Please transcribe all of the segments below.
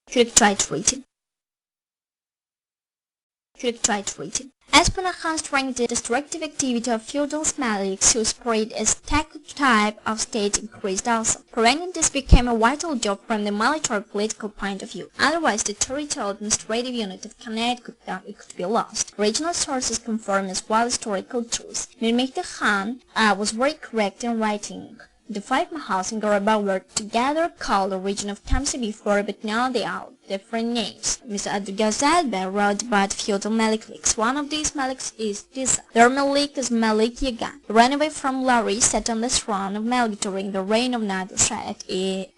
Character rating. As Panahan strengthened the destructive activity of feudal Maliks who spread a type of state increased also. Preventing this became a vital job from the military political point of view. Otherwise, the territorial administrative unit of Khanate could be lost. Regional sources confirm as well historical truths. Mir Mehdi Khan was very correct in writing. The 5 mahals in Garabagh were together called the region of Kamsi before, but now they are different names. Mr. Abdul Bey wrote about feudal Maliks. One of these Maliks is Disa. Their Malik is Malik Yagan. He ran away from Lari, sat on the throne of Malik during the reign of Nadir Shah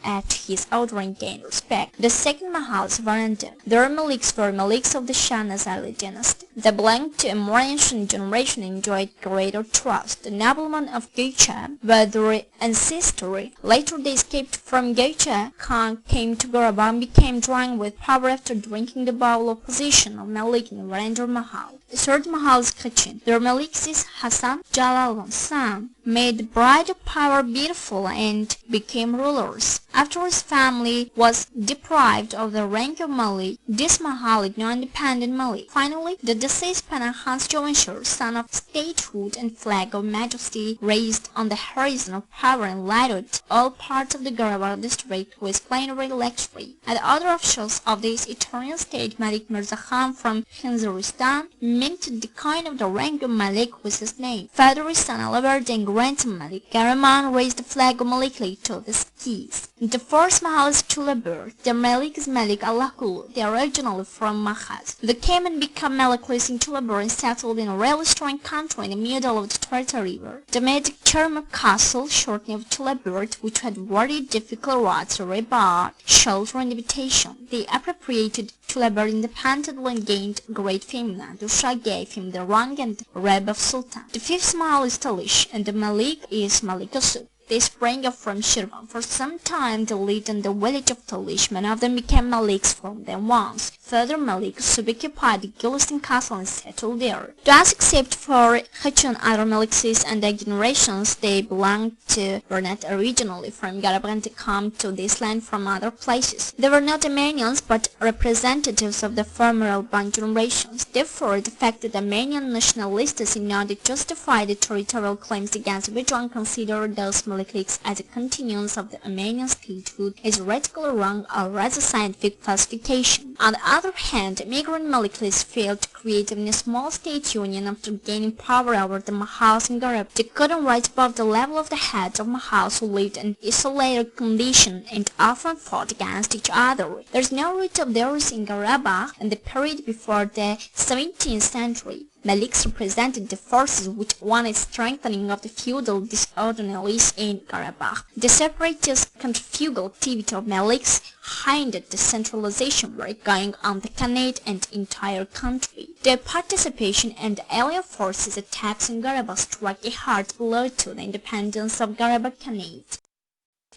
at his ordering gained respect. The second Mahal is Varandin. Their Maliks were Maliks of the Shah Nazari dynasty. They belonged to a more ancient generation and enjoyed greater trust. The noblemen of Gaucha were their ancestry. Later they escaped from Gaucha. Khan came to Garabagh and became drunk with power after drinking the bowl of position of Malik in Varandar Mahal. The third Mahal is Kachin. Their Malik is Hassan Jalal's son, made the bride of power beautiful and became rulers. After his family was deprived of the rank of Malik, this Mahal is now independent Malik. Finally, the deceased Panahan's Jovanshir, son of statehood and flag of majesty, raised on the horizon of power and lighted all parts of the Garabagh district with plenary luxury. At the other officials of this eternal state, Malik Mirza Khan from Khinzaristan minted the coin of the rank of Malik with his name. Father, son, Alabard, and grandson Malik Karaman raised the flag of Malikli to the skies. The first Mahal is Tulabur. The Malik is Malik Allahul. They are originally from Mahaz. They came and became Maliklis in Tulabur and settled in a rail-destroying country in the middle of the Tartar River. They made Kerma Castle, shortly of Tulabur, which had very difficult roads to rebar, shelter and habitation. They appropriated Tulabur independently and gained great fame. Nadir Shah gave him the rank and Reb of Sultan. The fifth Mahal is Talish, and the Malik is Malik Asud. They sprang up from Shirvan. For some time they lived in the village of Talish. Many of them became Maliks from them once. Further Maliks occupied the Gulistan castle and settled there. Thus, except for Khachun, other Maliks and their generations, they belonged to were not originally from Garabagh and come to this land from other places. They were not Armenians but representatives of the former Alban generations. Therefore, the fact that Armenian nationalists in order to justify the territorial claims against which one considered those Maliks as a continuance of the Armenian statehood is radically wrong or rather scientific falsification. On the other hand, immigrant Maliklis failed to create even a small state union after gaining power over the Mahals in Garabagh. They couldn't rise above the level of the heads of Mahals who lived in isolated condition and often fought against each other. There is no root of theirs in Garabagh in the period before the 17th century. Maliks represented the forces which wanted strengthening of the feudal disorderlies in Garabagh. The separatist centrifugal activity of Maliks hindered the centralization work going on the Khanate and entire country. Their participation in the alien forces' attacks in Garabagh struck a hard blow to the independence of Garabagh Khanate.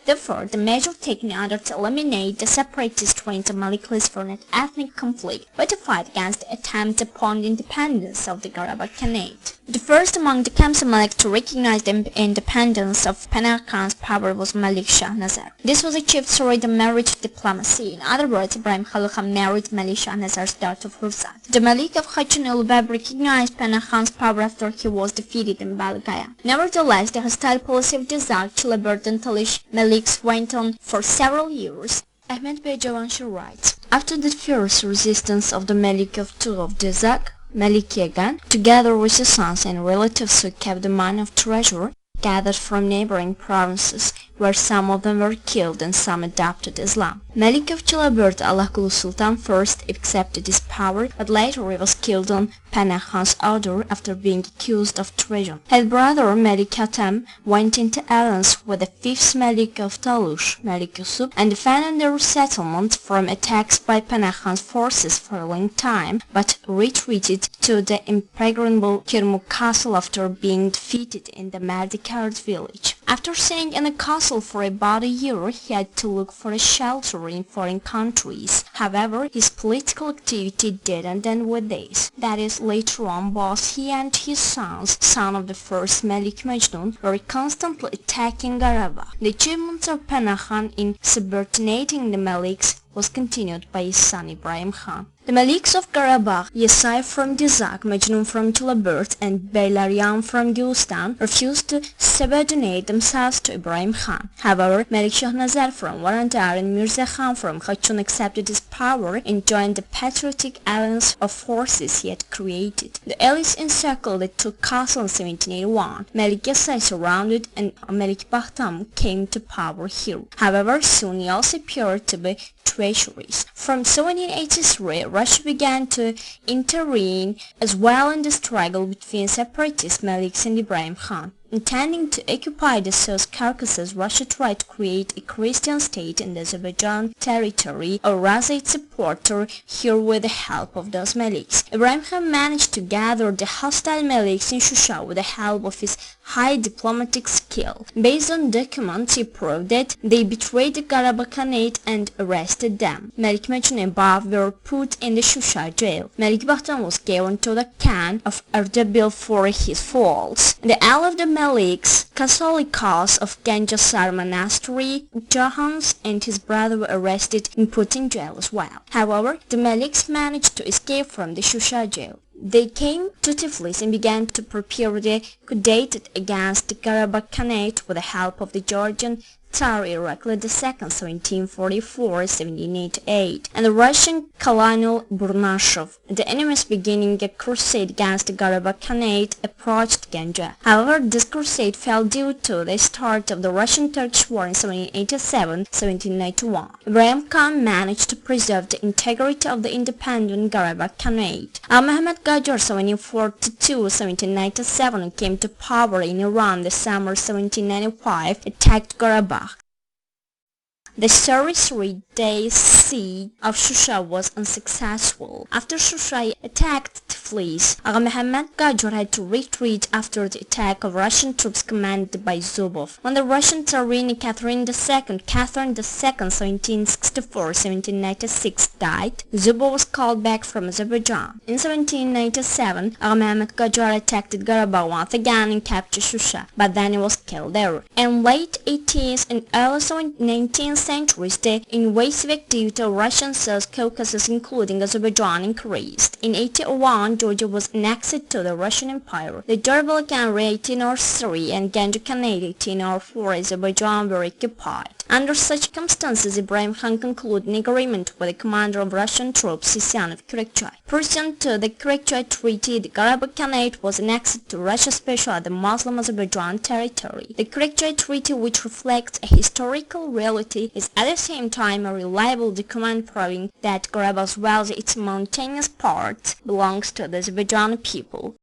Therefore, the measure taken in order to eliminate the separatist strains of Maliklis were not ethnic conflict, but to fight against the attempt upon the independence of the Garabagh Khanate. The first among the Kamsa Malik to recognize the independence of Panahan Khan's power was Malik Shah Nazar. This was achieved through the marriage diplomacy. In other words, Ibrahim Khalil Khan married Malik Shah Nazar's daughter Fursat. The Malik of Khachun ul-Bab recognized Panahan Khan's power after he was defeated in Balagaya. Nevertheless, the hostile policy of Dizak, Chilabert and Talish Maliks went on for several years. Ahmed Bey Jovanshir writes, after the fierce resistance of the Malik of Dizak, Malik Yagan, together with his sons and relatives who kept the mine of treasure, gathered from neighboring provinces, where some of them were killed and some adopted Islam. Malik of Chilabert Allahul Sultan first accepted his power, but later he was killed on Panahan's order after being accused of treason. His brother Malik Hatem went into alliance with the fifth Malik of Talush, Malik Yusuf, and defended their settlement from attacks by Panahan's forces for a long time, but retreated to the impregnable Kirmuk castle after being defeated in the Mardikard village. After staying in the castle for about a year, he had to look for a shelter in foreign countries. However, his political activity didn't end with this. That is, later on, both he and his sons, son of the first Malik Majnun, were constantly attacking Garabagh. The achievements of Panahan in subordinating the Maliks was continued by his son Ibrahim Khan. The Maliks of Qarabagh, Yesai from Dizak, Majnun from Tulabert, and Bailarian from Gulistan, refused to subordinate themselves to Ibrahim Khan. However, Malik Shahnazar from Warandar and Mirza Khan from Khatchun accepted his power and joined the patriotic alliance of forces he had created. The elites encircled the two castles in 1781. Malik Yesai surrounded and Malik Bahtam came to power here. However, soon he also appeared to be treacherous. From 1783, Russia began to intervene as well in the struggle between separatist Maliks and Ibrahim Khan. Intending to occupy the South Caucasus, Russia tried to create a Christian state in the Azerbaijan territory, or rather its supporter here with the help of those Maliks. Ibrahim Khan managed to gather the hostile Maliks in Shusha with the help of his high diplomatic skill. Based on documents, he proved that they betrayed the Garabagh Khanate and arrested them. Malik Majnun and Bab were put in the Shusha jail. Malik Bahtam was given to the Khan of Ardabil for his faults. The ally of the Maliks, Kasolikas of Ganjasar Monastery, Jahans and his brother were arrested and put in jail as well. However, the Maliks managed to escape from the Shusha jail. They came to Tiflis and began to prepare the coup d'etat against the Garabagh Khanate with the help of the Georgian Tsar Irakli II, 1744-1788, and the Russian colonel Burnashov. The enemies beginning a crusade against the Garabagh Khanate approached Ganja. However, this crusade fell due to the start of the Russian-Turkish War in 1787-1791. Ibrahim Khan managed to preserve the integrity of the independent Garabagh Khanate. Al-Muhammad Qajar, 1742-1797, came to power in Iran the summer 1795, attacked Qarabagh. The 33-day siege of Shusha was unsuccessful. After Shusha attacked Tiflis, Al-Muhammad Qajar had to retreat after the attack of Russian troops commanded by Zubov. When the Russian Tsarina Catherine II, 1764-1796 died, Zubov was called back from Azerbaijan. In 1797, Al-Muhammad Qajar attacked Qarabagh once again and captured Shusha, but then he was killed there. In late 18th and early 19th centuries, the invasive activity of Russian South Caucasus, including Azerbaijan, increased. In 1801, Georgia was annexed to the Russian Empire. The Darbalkan Khanate 1803 and Ganja Khanate 1804 Azerbaijan were occupied. Under such circumstances, Ibrahim Khan concluded an agreement with the commander of Russian troops, Sisyan of Kirekchai. Pursuant to the Kirekchai Treaty, the Garabagh Khanate was annexed to Russia, especially the Muslim Azerbaijan territory. The Kirekchai Treaty, which reflects a historical reality, is at the same time a reliable document proving that Qarabagh, as well as its mountainous parts, belongs to the Azerbaijan people.